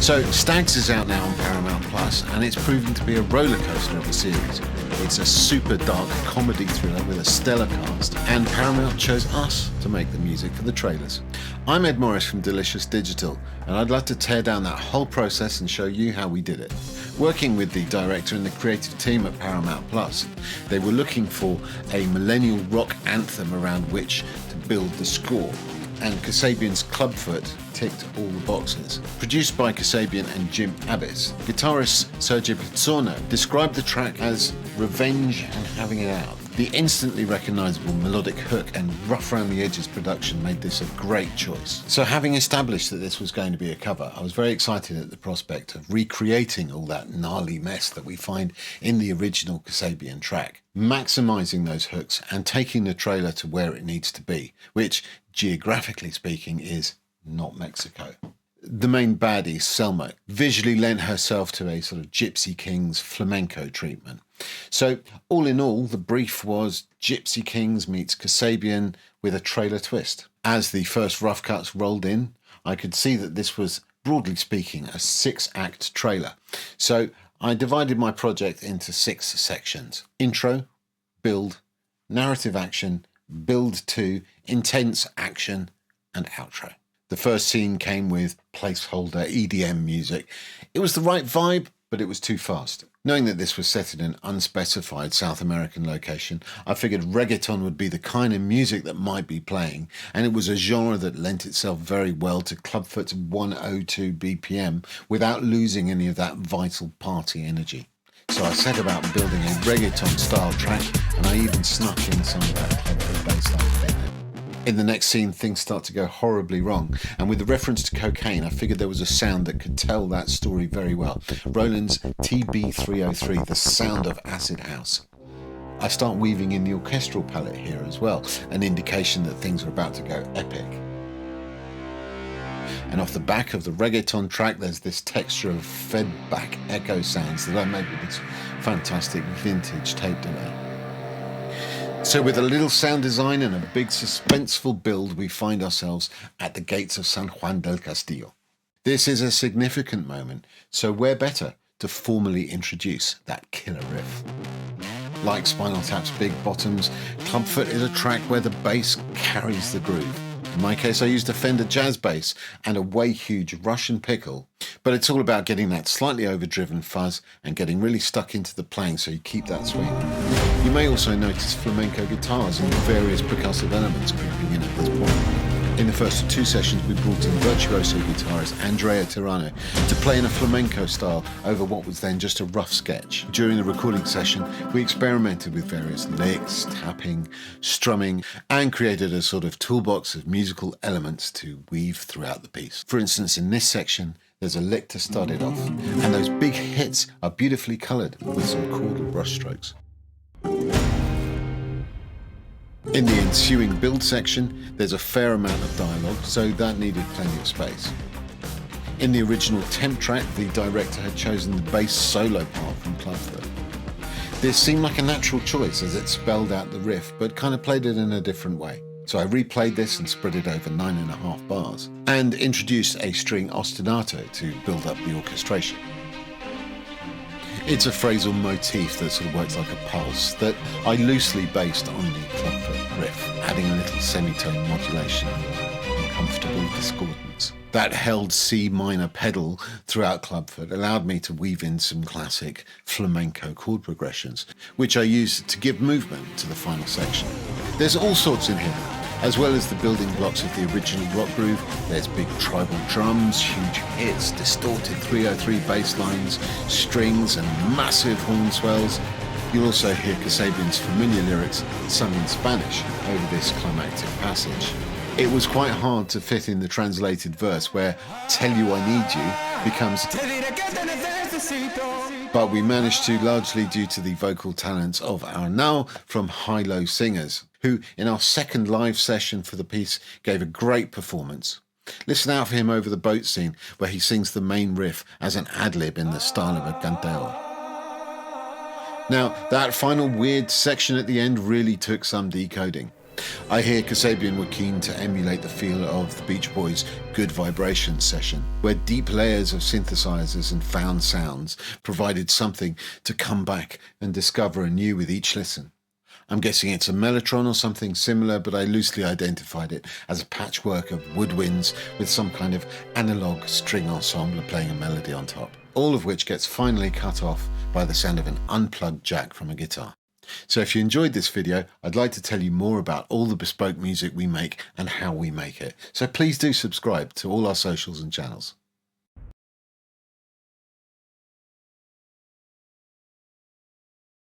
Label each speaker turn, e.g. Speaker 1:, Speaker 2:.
Speaker 1: So STAGS is out now on Paramount Plus, and it's proven to be a roller coaster of a series. It's a super dark comedy thriller with a stellar cast, and Paramount chose us to make the music for the trailers. I'm Ed Moris from Delicious Digital, and I'd like to tear down that whole process and show you how we did it. Working with the director and the creative team at Paramount Plus, they were looking for a millennial rock anthem around which to build the score. And Kasabian's Clubfoot ticked all the boxes. Produced by Kasabian and Jim Abbas, guitarist Sergio Pizzorno described the track as revenge and having it out. The instantly recognisable melodic hook and rough around the edges production made this a great choice. So having established that this was going to be a cover, I was very excited at the prospect of recreating all that gnarly mess that we find in the original Kasabian track, maximising those hooks and taking the trailer to where it needs to be, which, geographically speaking, is not Mexico. The main baddie, Selma, visually lent herself to a sort of Gypsy Kings flamenco treatment. So all in all, the brief was Gypsy Kings meets Kasabian with a trailer twist. As the first rough cuts rolled in, I could see that this was, broadly speaking, a 6-act trailer. So I divided my project into 6 sections: intro, build, narrative action, build 2, intense action, and outro. The first scene came with placeholder EDM music. It was the right vibe, but it was too fast. Knowing that this was set in an unspecified South American location, I figured reggaeton would be the kind of music that might be playing, and it was a genre that lent itself very well to Clubfoot's 102 BPM without losing any of that vital party energy. So I set about building a reggaeton-style track, and I even snuck in some of that Clubfoot bass line. In the next scene, things start to go horribly wrong, and with the reference to cocaine, I figured there was a sound that could tell that story very well. Roland's TB303, the sound of acid house. I start weaving in the orchestral palette here as well, an indication that things are about to go epic. And off the back of the reggaeton track, there's this texture of fed-back echo sounds that I made with this fantastic vintage tape delay. So with a little sound design and a big suspenseful build, we find ourselves at the gates of San Juan del Castillo. This is a significant moment, so where better to formally introduce that killer riff. Like Spinal Tap's Big Bottoms, Clubfoot is a track where the bass carries the groove. In my case, I used a Fender jazz bass and a way huge Russian pickle, but it's all about getting that slightly overdriven fuzz and getting really stuck into the playing so you keep that swing. You may also notice flamenco guitars and various percussive elements creeping in at this point. In the first 2 sessions, we brought in virtuoso guitarist Andrea Tirano to play in a flamenco style over what was then just a rough sketch. During the recording session, we experimented with various licks, tapping, strumming, and created a sort of toolbox of musical elements to weave throughout the piece. For instance, in this section, there's a lick to start it off, and those big hits are beautifully coloured with some chordal brushstrokes. In the ensuing build section, there's a fair amount of dialogue, so that needed plenty of space. In the original temp track, the director had chosen the bass solo part from Clubfoot. This seemed like a natural choice as it spelled out the riff, but kind of played it in a different way. So I replayed this and spread it over 9.5 bars, and introduced a string ostinato to build up the orchestration. It's a phrasal motif that sort of works like a pulse that I loosely based on the Clubfoot riff, adding a little semitone modulation and comfortable discordance. That held C minor pedal throughout Clubfoot allowed me to weave in some classic flamenco chord progressions, which I used to give movement to the final section. There's all sorts in here. As well as the building blocks of the original rock groove, there's big tribal drums, huge hits, distorted 303 bass lines, strings and massive horn swells. You'll also hear Kasabian's familiar lyrics sung in Spanish over this climactic passage. It was quite hard to fit in the translated verse where "tell you I need you" becomes but we managed to, largely due to the vocal talents of our now from High Low Singers, who in our second live session for the piece gave a great performance. Listen out for him over the boat scene where he sings the main riff as an ad-lib in the style of a canteo. Now, that final weird section at the end really took some decoding. I hear Kasabian were keen to emulate the feel of the Beach Boys' Good Vibrations session, where deep layers of synthesizers and found sounds provided something to come back and discover anew with each listen. I'm guessing it's a mellotron or something similar, but I loosely identified it as a patchwork of woodwinds with some kind of analog string ensemble playing a melody on top, all of which gets finally cut off by the sound of an unplugged jack from a guitar. So if you enjoyed this video, I'd like to tell you more about all the bespoke music we make and how we make it. So please do subscribe to all our socials and channels.